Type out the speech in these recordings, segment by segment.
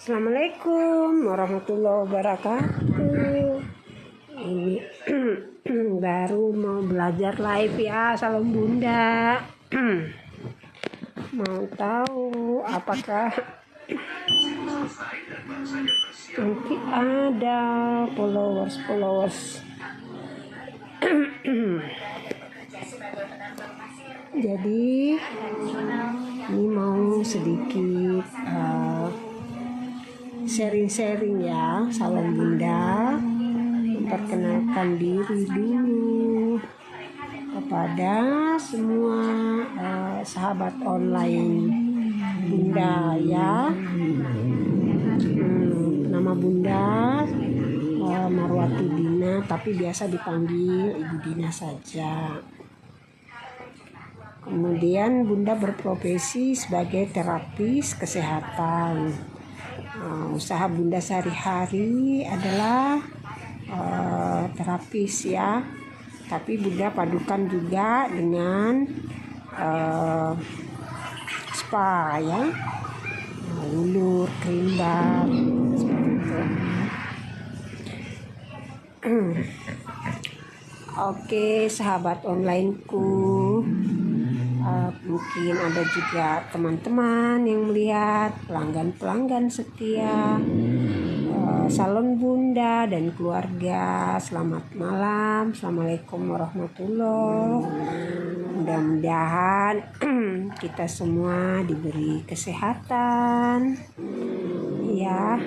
Assalamualaikum warahmatullahi wabarakatuh. Ini baru mau belajar live ya, salam Bunda. Mau tahu apakah nanti ada followers. Jadi ini mau sedikit sharing ya, salam Bunda. Memperkenalkan diri dulu kepada semua sahabat online Bunda ya. Nama Bunda Marwati Dina, tapi biasa dipanggil Ibu Dina saja. Kemudian Bunda berprofesi sebagai terapis kesehatan. Usaha Bunda sehari-hari adalah terapis ya, tapi Bunda padukan juga dengan spa ya, lulur, kerimbat seperti itu. Oke, sahabat onlineku, mungkin ada juga teman-teman yang melihat, pelanggan setia salon Bunda dan keluarga. Selamat malam, assalamualaikum warahmatullahi wabarakatuh. Mudah-mudahan kita semua diberi kesehatan ya,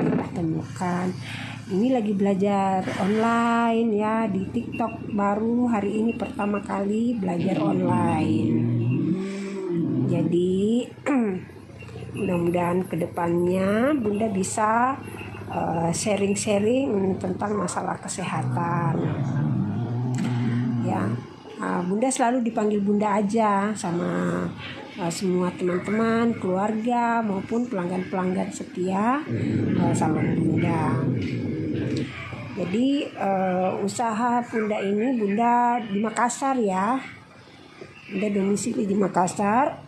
kita temukan. Ini lagi belajar online ya di TikTok, baru hari ini pertama kali belajar online. Jadi mudah-mudahan kedepannya Bunda bisa sharing tentang masalah kesehatan ya. Bunda selalu dipanggil Bunda aja sama semua teman-teman, keluarga maupun pelanggan setia salon Bunda. Jadi usaha Bunda ini, Bunda di Makassar ya, Bunda domisili di Makassar.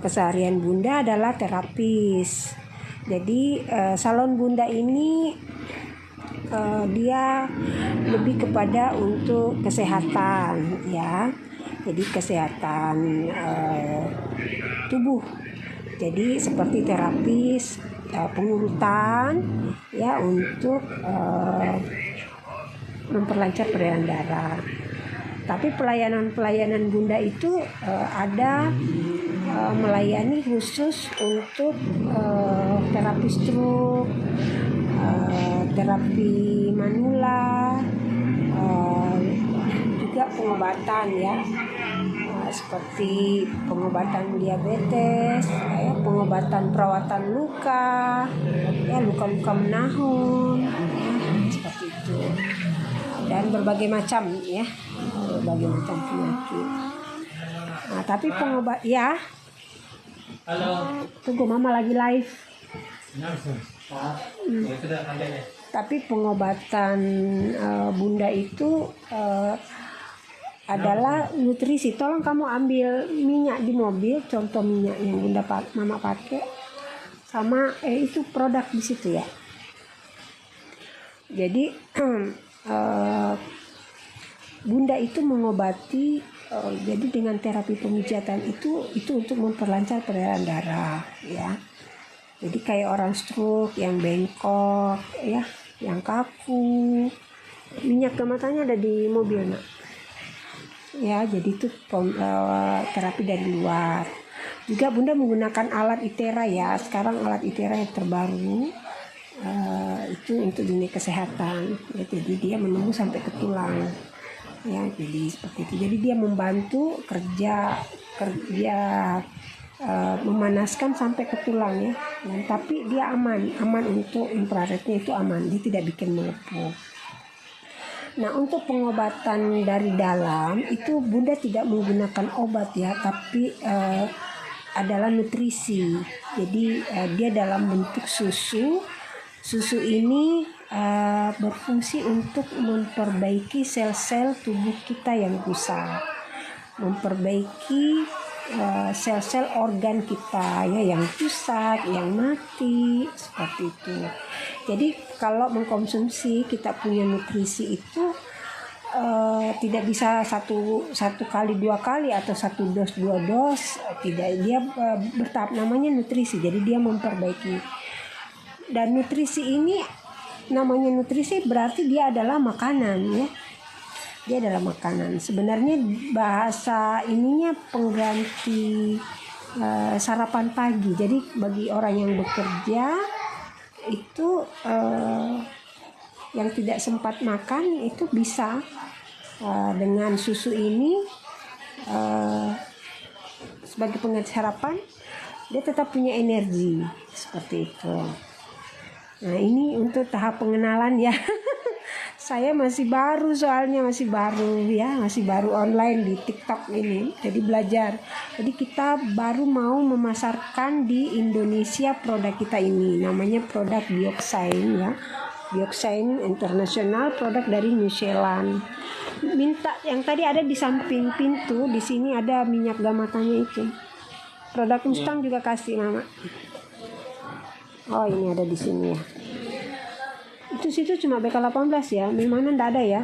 Keseharian Bunda adalah terapis. Jadi salon Bunda ini dia lebih kepada untuk kesehatan ya. Jadi kesehatan tubuh. Jadi seperti terapis pengurutan ya, untuk memperlancar peredaran darah. Tapi pelayanan Bunda itu ada melayani khusus untuk terapi stroke, terapi manula, juga pengobatan ya, seperti pengobatan diabetes, ya, pengobatan perawatan luka, ya luka-luka menahun, ya, seperti itu, dan berbagai macam penyakit. Nah, tapi pengobat ya. Halo. Tunggu, mama lagi live. Tapi pengobatan Bunda itu adalah nutrisi. Tolong kamu ambil minyak di mobil, contoh minyak yang Bunda mama pakai, sama itu produk di situ ya. Jadi Bunda itu mengobati, jadi dengan terapi pemijatan itu untuk memperlancar peredaran darah ya. Jadi kayak orang stroke yang bengkok ya, yang kaku. Minyak kematannya ada di mobil nak. Ya, jadi itu terapi dari luar. Juga Bunda menggunakan alat ITERA ya. Sekarang alat ITERA yang terbaru itu untuk dunia kesehatan. Ya, jadi dia menembus sampai ke tulang. Ya, jadi seperti itu. Jadi dia membantu kerja memanaskan sampai ke tulang ya. Tapi dia aman untuk infrarednya, itu aman, dia tidak bikin melepuh. Nah, untuk pengobatan dari dalam itu Bunda tidak menggunakan obat ya, tapi adalah nutrisi. Jadi dia dalam bentuk susu. Susu ini berfungsi untuk memperbaiki sel-sel tubuh kita yang rusak, memperbaiki sel-sel organ kita ya, yang rusak, yang mati, seperti itu. Jadi kalau mengkonsumsi kita punya nutrisi itu tidak bisa satu kali, 2 kali, atau 1 dos 2 dos, tidak. Dia bertahap, namanya nutrisi. Jadi dia memperbaiki. Dan nutrisi ini, namanya nutrisi berarti dia adalah makanan ya. Dia adalah makanan. Sebenarnya bahasa ininya pengganti sarapan pagi. Jadi bagi orang yang bekerja itu yang tidak sempat makan itu bisa dengan susu ini sebagai pengganti sarapan, dia tetap punya energi, seperti itu. Nah, ini untuk tahap pengenalan ya. Saya masih baru, soalnya masih baru online di TikTok ini. Jadi belajar. Jadi kita baru mau memasarkan di Indonesia produk kita ini. Namanya produk Bioxine ya. Bioxine internasional, produk dari New Zealand. Minta yang tadi ada di samping pintu, di sini ada minyak gamatanya itu. Produk Mustang juga kasih Mama. Oh, ini ada di sini ya. Itu situ cuma BK18 ya, mana ndak ada ya.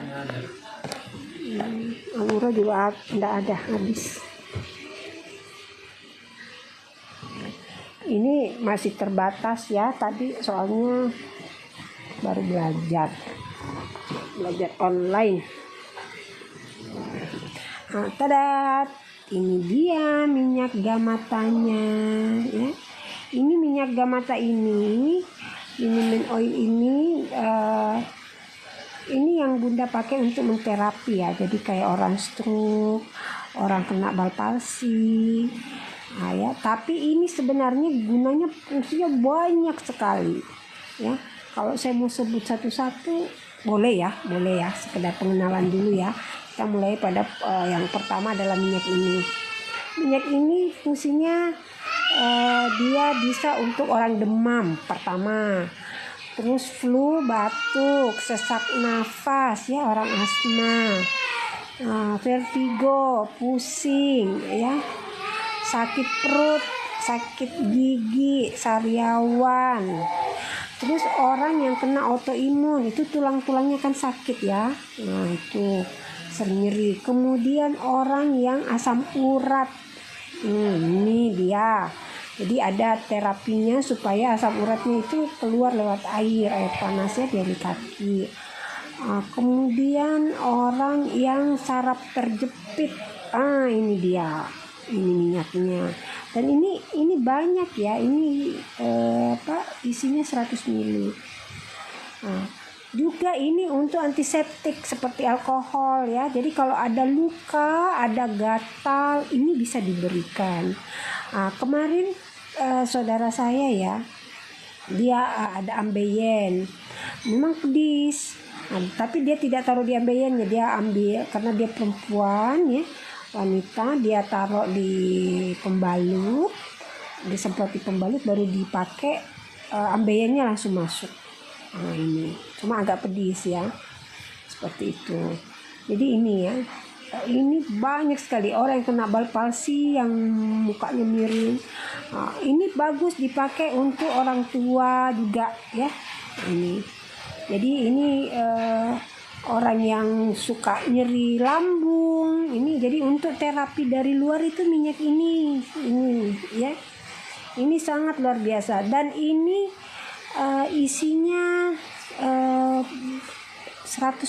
Amuro juga ndak ada, habis. Ini masih terbatas ya, tadi soalnya baru belajar online. Nah, tadat, ini dia minyak gamatanya ya. Ini minyak gamata ini main oil ini yang Bunda pakai untuk menterapi ya. Jadi kayak orang stroke, orang kena bal palsi, ya. Tapi ini sebenarnya gunanya, fungsinya banyak sekali ya. Kalau saya mau sebut satu-satu boleh ya, sekedar pengenalan dulu ya. Kita mulai pada yang pertama adalah minyak ini. Minyak ini fungsinya dia bisa untuk orang demam pertama, terus flu, batuk, sesak nafas ya, orang asma, vertigo, pusing ya, sakit perut, sakit gigi, sariawan. Terus orang yang kena autoimun itu tulang-tulangnya kan sakit ya, nah itu sering nyeri. Kemudian orang yang asam urat, ini dia. Jadi ada terapinya supaya asam uratnya itu keluar lewat air panasnya dari kaki. Kemudian orang yang saraf terjepit, ini dia, ini minyaknya. Dan ini banyak ya, ini isinya 100 ml. Juga ini untuk antiseptik seperti alkohol ya. Jadi kalau ada luka, ada gatal, ini bisa diberikan. Kemarin saudara saya ya, dia ada ambeien, memang pedis. Tapi dia tidak taruh di ambeiennya, dia ambil karena dia perempuan ya, wanita, dia taruh di pembalut, disemprot di pembalut, baru dipakai, ambeiennya langsung masuk. Ini cuma agak pedis ya, seperti itu. Jadi ini ya, ini banyak sekali orang yang kena bal palsi, yang mukanya miring. Ini bagus dipakai untuk orang tua juga ya. Ini jadi ini orang yang suka nyeri lambung, ini jadi untuk terapi dari luar itu minyak ini ya. Ini sangat luar biasa, dan ini isinya 100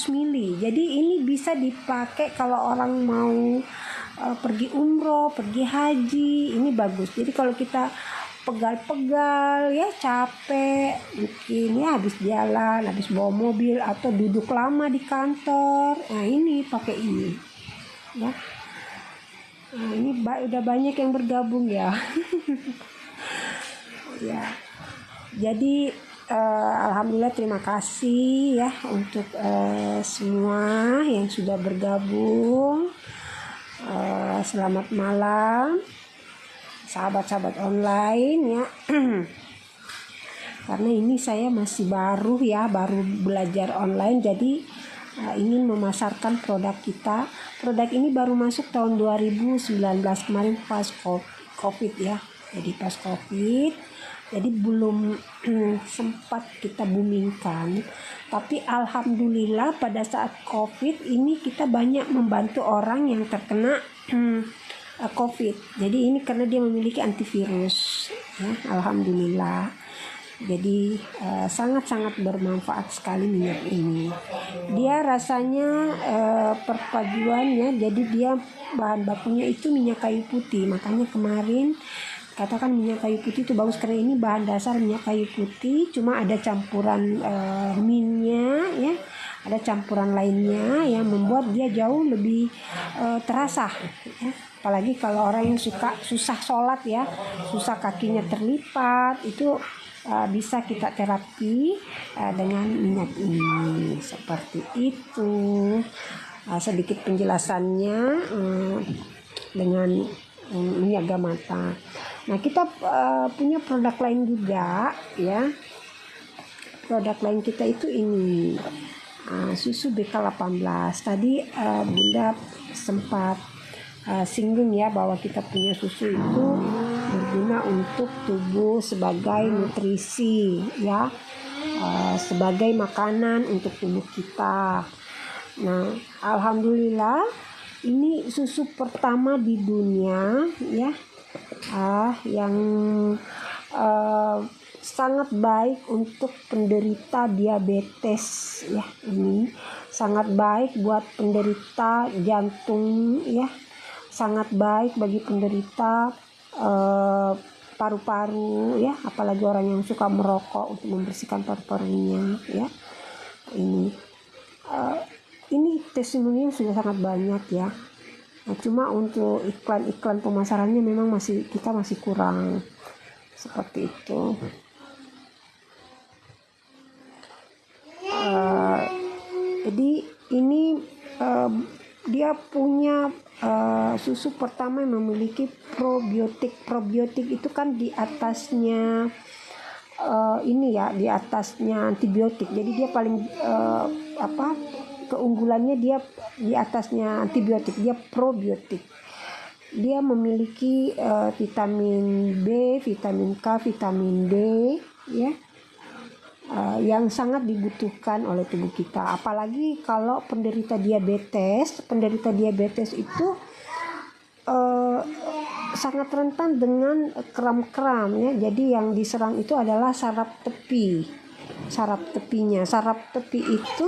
ml. Jadi ini bisa dipakai kalau orang mau pergi umroh, pergi haji, ini bagus. Jadi kalau kita pegal-pegal ya, capek mungkin ya, habis jalan, habis bawa mobil, atau duduk lama di kantor, nah ini pakai ini ya. Nah, ini udah banyak yang bergabung ya. Ya, jadi alhamdulillah, terima kasih ya untuk semua yang sudah bergabung. Selamat malam sahabat-sahabat online ya. Karena ini saya masih baru ya, baru belajar online, jadi ingin memasarkan produk kita. Produk ini baru masuk tahun 2019 kemarin pas COVID ya. Jadi pas COVID, jadi belum sempat kita boomingkan. Tapi alhamdulillah pada saat COVID ini kita banyak membantu orang yang terkena COVID. Jadi ini karena dia memiliki antivirus ya, alhamdulillah. Jadi sangat-sangat bermanfaat sekali minyak ini. Dia rasanya perpaduannya, jadi dia bahan bakunya itu minyak kayu putih. Makanya kemarin katakan minyak kayu putih itu bagus karena ini bahan dasar minyak kayu putih, cuma ada campuran minyak ya, ada campuran lainnya yang membuat dia jauh lebih terasa ya. Apalagi kalau orang yang susah sholat ya, susah kakinya terlipat, itu bisa kita terapi dengan minyak ini. Seperti itu sedikit penjelasannya dengan minyak gamata. Nah, kita punya produk lain juga ya. Produk lain kita itu ini susu BK18. Tadi Bunda sempat singgung ya bahwa kita punya susu itu berguna untuk tubuh sebagai nutrisi ya, sebagai makanan untuk tubuh kita. Nah, alhamdulillah ini susu pertama di dunia ya, yang sangat baik untuk penderita diabetes ya. Ini sangat baik buat penderita jantung ya, sangat baik bagi penderita paru-paru ya, apalagi orang yang suka merokok untuk membersihkan paru-parunya ya. Ini testimoni sudah sangat banyak ya. Nah, cuma untuk iklan pemasarannya memang kita masih kurang seperti itu. Jadi ini dia punya susu pertama yang memiliki probiotik. Probiotik itu kan di atasnya ini ya, di atasnya antibiotik. Jadi dia paling keunggulannya dia di atasnya antibiotik, dia probiotik. Dia memiliki vitamin B, vitamin K, vitamin D ya, yang sangat dibutuhkan oleh tubuh kita. Apalagi kalau penderita diabetes itu sangat rentan dengan kram-kram ya. Jadi yang diserang itu adalah saraf tepinya. Saraf tepi itu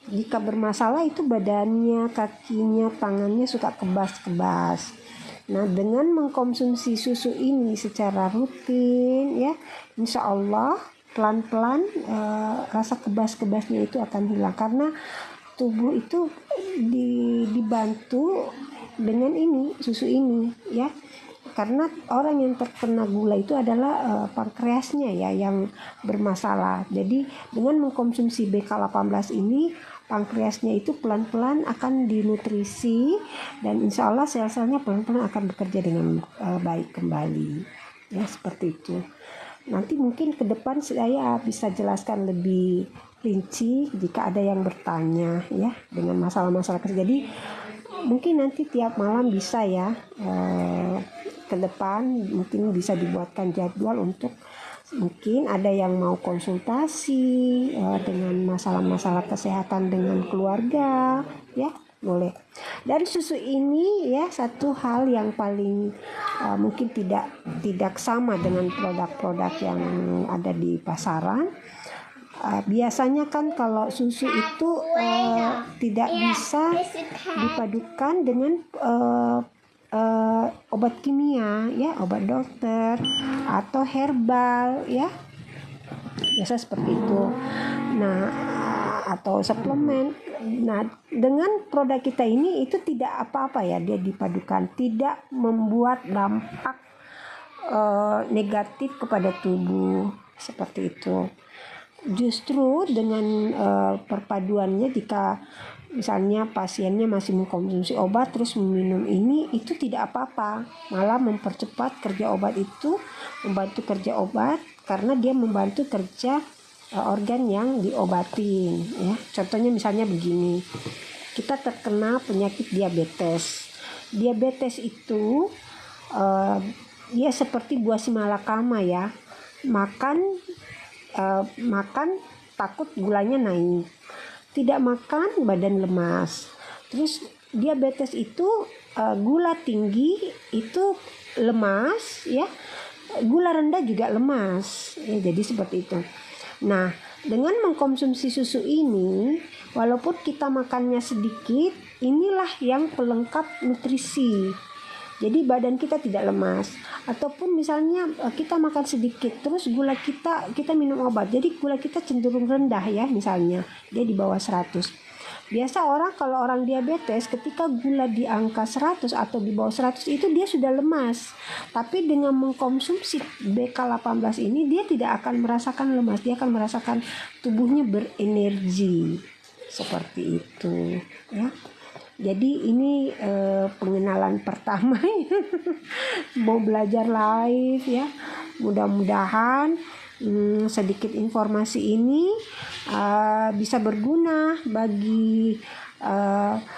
jika bermasalah itu badannya, kakinya, tangannya suka kebas-kebas. Nah, dengan mengkonsumsi susu ini secara rutin ya, insya Allah pelan-pelan rasa kebas-kebasnya itu akan hilang, karena tubuh itu dibantu dengan susu ini ya. Karena orang yang terkena gula itu adalah pankreasnya ya yang bermasalah. Jadi dengan mengkonsumsi BK18 ini, pankreasnya itu pelan-pelan akan dinutrisi dan insya Allah sel-selnya pelan-pelan akan bekerja dengan baik kembali ya, seperti itu. Nanti mungkin ke depan saya bisa jelaskan lebih rinci jika ada yang bertanya ya dengan masalah-masalah kerja. Jadi mungkin nanti tiap malam bisa ya, ke depan mungkin bisa dibuatkan jadwal untuk mungkin ada yang mau konsultasi dengan masalah-masalah kesehatan dengan keluarga ya, boleh. Dan susu ini ya, satu hal yang paling mungkin tidak sama dengan produk-produk yang ada di pasaran. Biasanya kan kalau susu itu tidak bisa dipadukan dengan obat kimia ya, obat dokter atau herbal ya, biasa seperti itu. Nah, atau suplemen. Nah, dengan produk kita ini itu tidak apa-apa ya, dia dipadukan, tidak membuat dampak negatif kepada tubuh seperti itu. Justru dengan perpaduannya, jika misalnya pasiennya masih mengkonsumsi obat terus meminum ini, itu tidak apa-apa, malah mempercepat kerja obat itu, membantu kerja obat karena dia membantu kerja organ yang diobatin ya. Contohnya misalnya begini, kita terkena penyakit diabetes. Diabetes itu dia seperti buah simalakama ya, makan takut gulanya naik, tidak makan badan lemas. Terus diabetes itu gula tinggi itu lemas ya, gula rendah juga lemas ya, jadi seperti itu. Nah, dengan mengkonsumsi susu ini, walaupun kita makannya sedikit, inilah yang pelengkap nutrisi. Jadi badan kita tidak lemas. Ataupun misalnya kita makan sedikit, terus gula kita minum obat, jadi gula kita cenderung rendah ya, misalnya dia di bawah 100. Biasa kalau orang diabetes ketika gula di angka 100 atau di bawah 100 itu dia sudah lemas. Tapi dengan mengkonsumsi BK18 ini dia tidak akan merasakan lemas, dia akan merasakan tubuhnya berenergi. Seperti itu ya. Jadi ini pengenalan pertama mau belajar live ya. Mudah-mudahan sedikit informasi ini bisa berguna bagi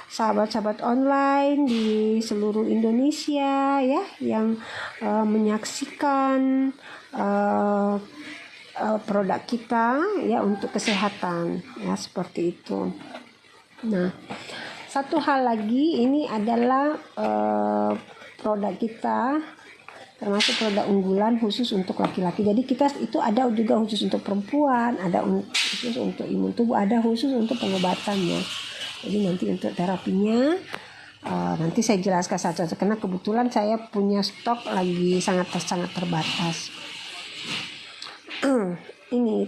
sahabat-sahabat online di seluruh Indonesia ya, yang menyaksikan produk kita ya untuk kesehatan ya, seperti itu. Nah, satu hal lagi, ini adalah produk kita termasuk produk unggulan khusus untuk laki-laki. Jadi kita itu ada juga khusus untuk perempuan, ada khusus untuk imun tubuh, ada khusus untuk pengobatannya. Jadi nanti untuk terapinya nanti saya jelaskan satu-satu, karena kebetulan saya punya stok lagi sangat terbatas. Ini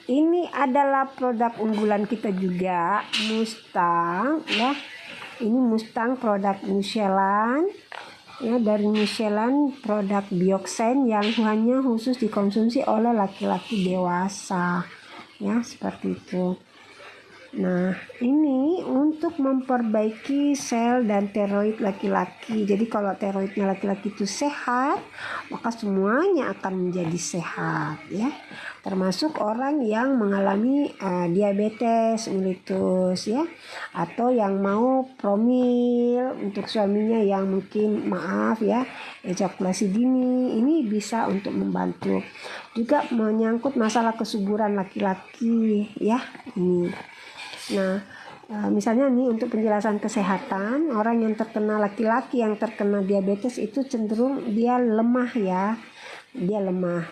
ini adalah produk unggulan kita juga, Mustang ya. Ini Mustang produk Michelin ya, dari Michelin, produk Bioxen yang hanya khusus dikonsumsi oleh laki-laki dewasa ya, seperti itu. Nah, ini untuk memperbaiki sel dan tiroid laki-laki. Jadi kalau tiroidnya laki-laki itu sehat, maka semuanya akan menjadi sehat ya. Termasuk orang yang mengalami diabetes mellitus ya, atau yang mau promil untuk suaminya yang mungkin ejakulasi dini, ini bisa untuk membantu. Juga menyangkut masalah kesuburan laki-laki ya ini. Nah, misalnya nih untuk penjelasan kesehatan, orang yang terkena laki-laki yang terkena diabetes itu cenderung dia lemah ya, dia lemah.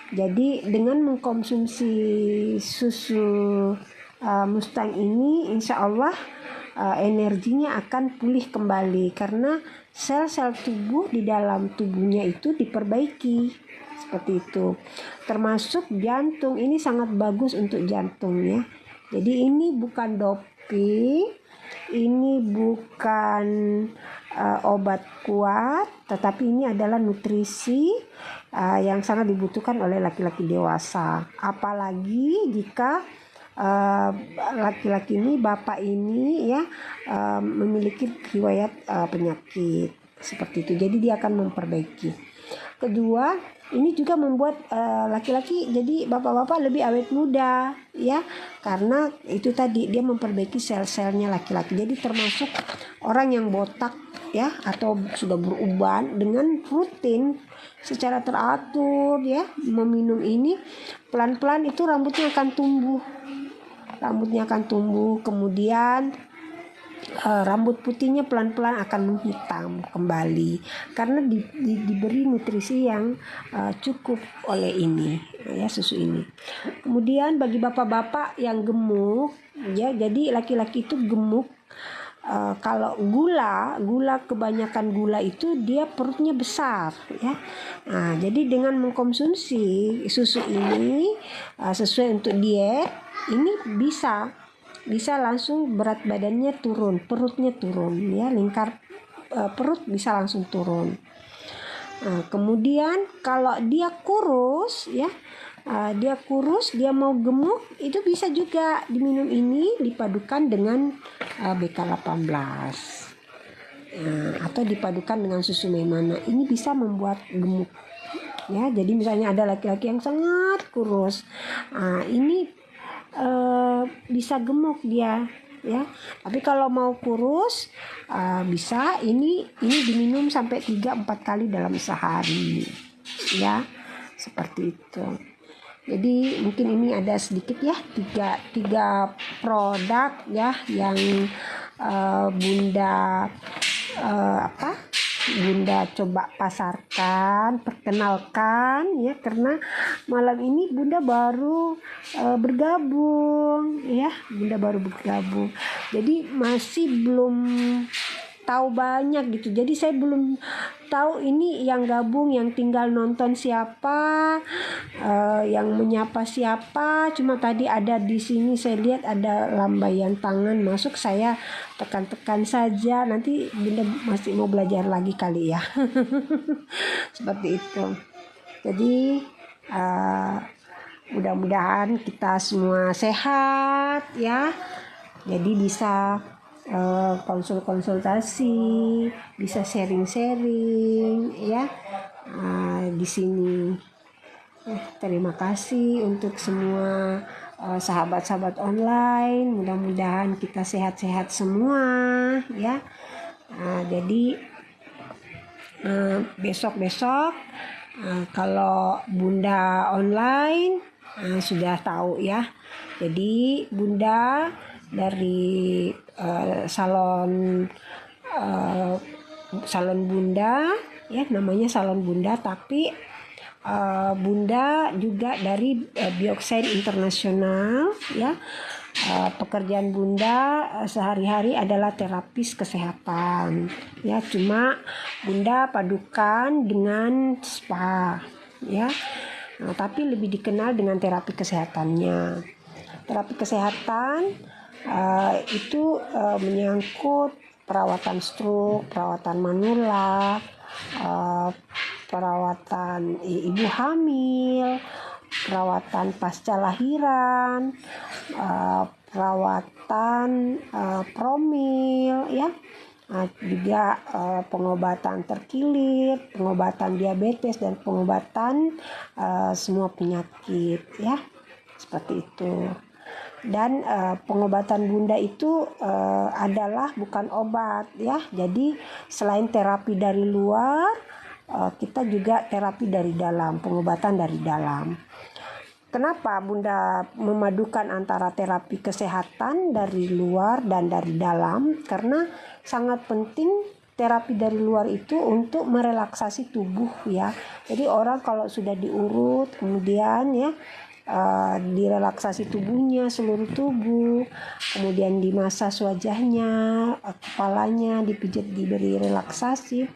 Jadi dengan mengkonsumsi susu Mustang ini, insya Allah energinya akan pulih kembali, karena sel-sel tubuh di dalam tubuhnya itu diperbaiki, seperti itu. Termasuk jantung, ini sangat bagus untuk jantung ya. Jadi ini bukan doping, ini bukan obat kuat, tetapi ini adalah nutrisi yang sangat dibutuhkan oleh laki-laki dewasa. Apalagi jika laki-laki ini, bapak ini ya memiliki riwayat penyakit seperti itu. Jadi dia akan memperbaiki. Kedua, ini juga membuat laki-laki, jadi bapak-bapak lebih awet muda ya, karena itu tadi dia memperbaiki sel-selnya laki-laki. Jadi termasuk orang yang botak ya atau sudah beruban, dengan rutin secara teratur ya meminum ini, pelan-pelan itu rambutnya akan tumbuh, kemudian rambut putihnya pelan-pelan akan menghitam kembali, karena diberi nutrisi yang cukup oleh ini ya, susu ini. Kemudian bagi bapak-bapak yang gemuk ya, jadi laki-laki itu gemuk, kalau gula kebanyakan gula itu dia perutnya besar ya. Nah, jadi dengan mengkonsumsi susu ini sesuai untuk diet, ini bisa langsung berat badannya turun, perutnya turun ya, lingkar perut bisa langsung turun. Nah, kemudian kalau dia kurus ya, dia mau gemuk, itu bisa juga diminum ini dipadukan dengan BK18 atau dipadukan dengan susu Memana. Ini bisa membuat gemuk ya. Jadi misalnya ada laki-laki yang sangat kurus, ini bisa gemuk dia, ya. Tapi kalau mau kurus, bisa ini diminum sampai 3-4 kali dalam sehari, ya, seperti itu. Jadi mungkin ini ada sedikit ya, tiga produk ya yang Bunda Bunda coba pasarkan, perkenalkan ya, karena malam ini Bunda baru bergabung ya, Bunda baru bergabung. Jadi masih belum tahu banyak gitu. Jadi saya belum tahu ini yang gabung, yang tinggal nonton siapa, yang menyapa siapa. Cuma tadi ada di sini saya lihat ada lambaian tangan masuk, saya tekan-tekan saja. Nanti Bunda masih mau belajar lagi kali ya. Seperti itu. Jadi mudah-mudahan kita semua sehat ya. Jadi bisa konsultasi, bisa sharing-sharing ya di sini. Terima kasih untuk semua sahabat-sahabat online. Mudah-mudahan kita sehat-sehat semua ya. Jadi besok-besok kalau Bunda online sudah tahu ya. Jadi Bunda dari salon Bunda ya, namanya salon Bunda, tapi Bunda juga dari Bioxide Internasional ya. Pekerjaan Bunda sehari-hari adalah terapis kesehatan ya, cuma Bunda padukan dengan spa ya. Tapi lebih dikenal dengan terapi kesehatannya. Terapi kesehatan itu menyangkut perawatan stroke, perawatan manula, perawatan ibu hamil, perawatan pasca lahiran, perawatan promil ya, juga pengobatan terkilir, pengobatan diabetes, dan pengobatan semua penyakit ya, seperti itu. Dan pengobatan Bunda itu adalah bukan obat ya. Jadi selain terapi dari luar, kita juga terapi dari dalam, pengobatan dari dalam. Kenapa Bunda memadukan antara terapi kesehatan dari luar dan dari dalam? Karena sangat penting terapi dari luar itu untuk merelaksasi tubuh ya. Jadi orang kalau sudah diurut, kemudian ya direlaksasi tubuhnya, seluruh tubuh, kemudian dimasas wajahnya, kepalanya dipijat, diberi relaksasi,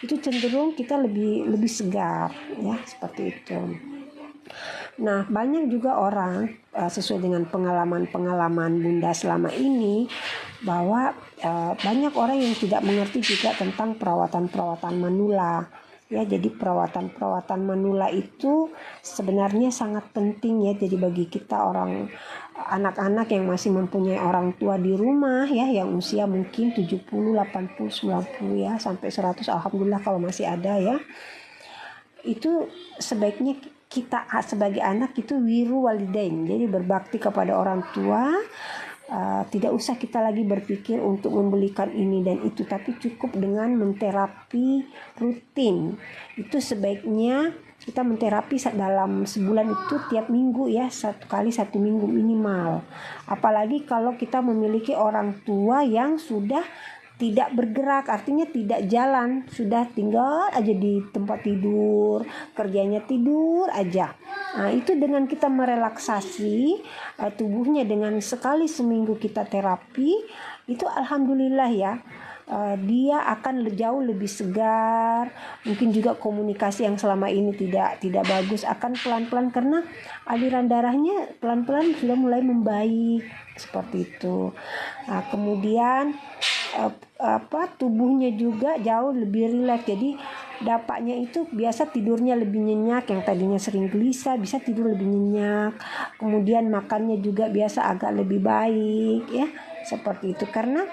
itu cenderung kita lebih segar ya, seperti itu. Nah, banyak juga orang sesuai dengan pengalaman Bunda selama ini, bahwa banyak orang yang tidak mengerti juga tentang perawatan manula. Ya, jadi perawatan manula itu sebenarnya sangat penting ya. Jadi bagi kita anak-anak yang masih mempunyai orang tua di rumah ya, yang usia mungkin 70, 80, 90 ya, sampai 100 alhamdulillah kalau masih ada ya. Itu sebaiknya kita sebagai anak itu wiru walidain, jadi berbakti kepada orang tua. Tidak usah kita lagi berpikir untuk membelikan ini dan itu, tapi cukup dengan menterapi rutin. Itu sebaiknya kita menterapi dalam sebulan itu tiap minggu ya, 1 kali 1 minggu minimal. Apalagi kalau kita memiliki orang tua yang sudah tidak bergerak, artinya tidak jalan, sudah tinggal aja di tempat tidur, kerjanya tidur aja. Nah, itu dengan kita merelaksasi tubuhnya dengan sekali seminggu kita terapi, itu alhamdulillah ya, dia akan jauh lebih segar. Mungkin juga komunikasi yang selama ini tidak bagus akan pelan-pelan, karena aliran darahnya pelan-pelan sudah mulai membaik, seperti itu. Nah, kemudian tubuhnya juga jauh lebih rileks. Jadi dampaknya itu biasa tidurnya lebih nyenyak, yang tadinya sering gelisah bisa tidur lebih nyenyak. Kemudian makannya juga biasa agak lebih baik ya, seperti itu. Karena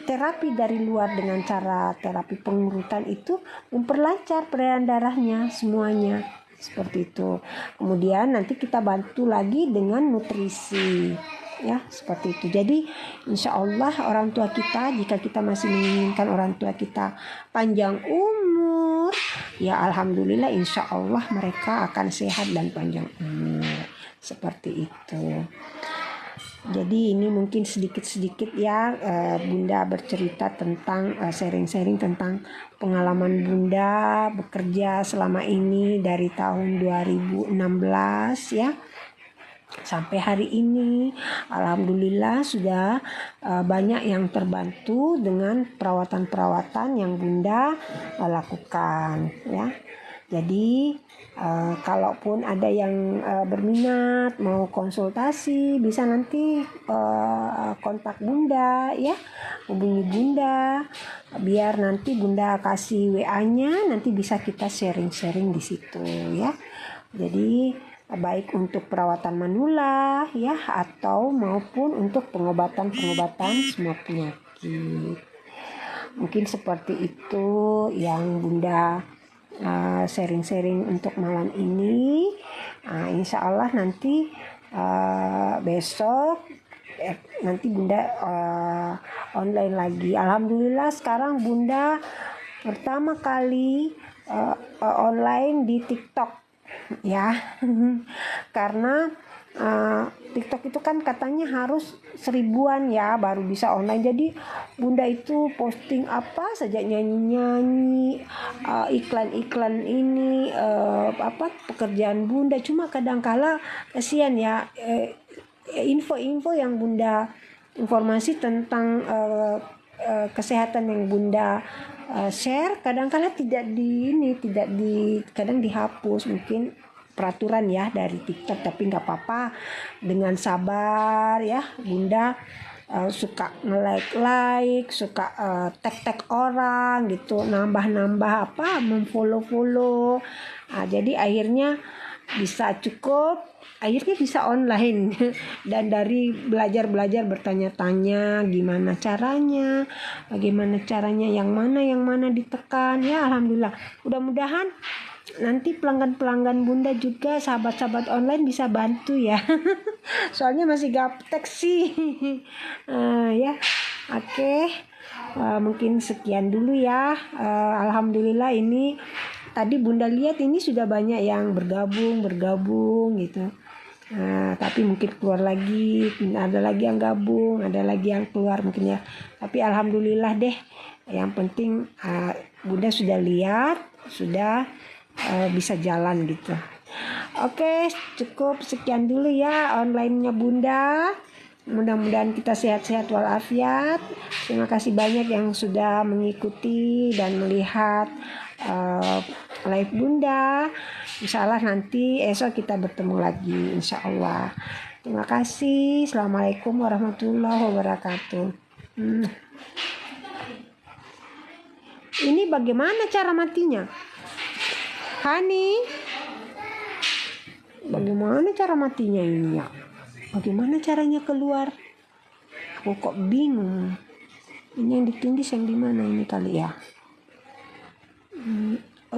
terapi dari luar dengan cara terapi pengurutan itu memperlancar peredaran darahnya semuanya, seperti itu. Kemudian nanti kita bantu lagi dengan nutrisi, ya seperti itu. Jadi insya Allah orang tua kita, jika kita masih menginginkan orang tua kita panjang umur, ya alhamdulillah insya Allah mereka akan sehat dan panjang umur, seperti itu. Jadi ini mungkin sedikit-sedikit ya, Bunda bercerita tentang sharing-sharing tentang pengalaman Bunda bekerja selama ini dari tahun 2016 ya sampai hari ini. Alhamdulillah sudah banyak yang terbantu dengan perawatan-perawatan yang Bunda lakukan ya. Jadi kalaupun ada yang berminat mau konsultasi, bisa nanti kontak Bunda ya, hubungi Bunda, biar nanti Bunda kasih WA-nya, nanti bisa kita sharing-sharing di situ ya. Jadi baik untuk perawatan manula ya, atau maupun untuk pengobatan semua penyakit. Mungkin seperti itu yang Bunda sharing-sharing untuk malam ini. Insya Allah nanti besok nanti Bunda online lagi. Alhamdulillah sekarang Bunda pertama kali online di TikTok ya. Karena TikTok itu kan katanya harus 1000-an ya baru bisa online. Jadi Bunda itu posting apa saja, nyanyi-nyanyi, iklan-iklan ini, pekerjaan Bunda. Cuma kadang-kala kasihan ya, info-info yang Bunda, informasi tentang kesehatan yang Bunda share kadang-kala kadang dihapus, mungkin peraturan ya dari TikTok, tapi nggak apa-apa, dengan sabar ya Bunda suka nge-like, suka tag orang gitu, nambah memfollow. Jadi akhirnya bisa online dan dari belajar bertanya-tanya bagaimana caranya yang mana ditekan ya. Alhamdulillah, mudah-mudahan nanti pelanggan Bunda juga, sahabat-sahabat online bisa bantu ya. Soalnya masih gaptek sih. Ya, oke. Mungkin sekian dulu ya. Alhamdulillah ini tadi Bunda lihat ini sudah banyak yang bergabung gitu. Tapi mungkin keluar lagi, ada lagi yang gabung, ada lagi yang keluar mungkin ya. Tapi alhamdulillah deh. Yang penting Bunda sudah lihat, sudah bisa jalan gitu. Oke, cukup sekian dulu ya online-nya Bunda. Mudah-mudahan kita sehat-sehat walafiat. Terima kasih banyak yang sudah mengikuti dan melihat live Bunda. Insya Allah nanti esok kita bertemu lagi, insya Allah. Terima kasih. Assalamualaikum warahmatullahi wabarakatuh. Ini bagaimana cara matinya? Hani, bagaimana cara matinya ini ya? Bagaimana caranya keluar? Aku kok bingung. Ini yang ditindis yang di mana ini kali ya?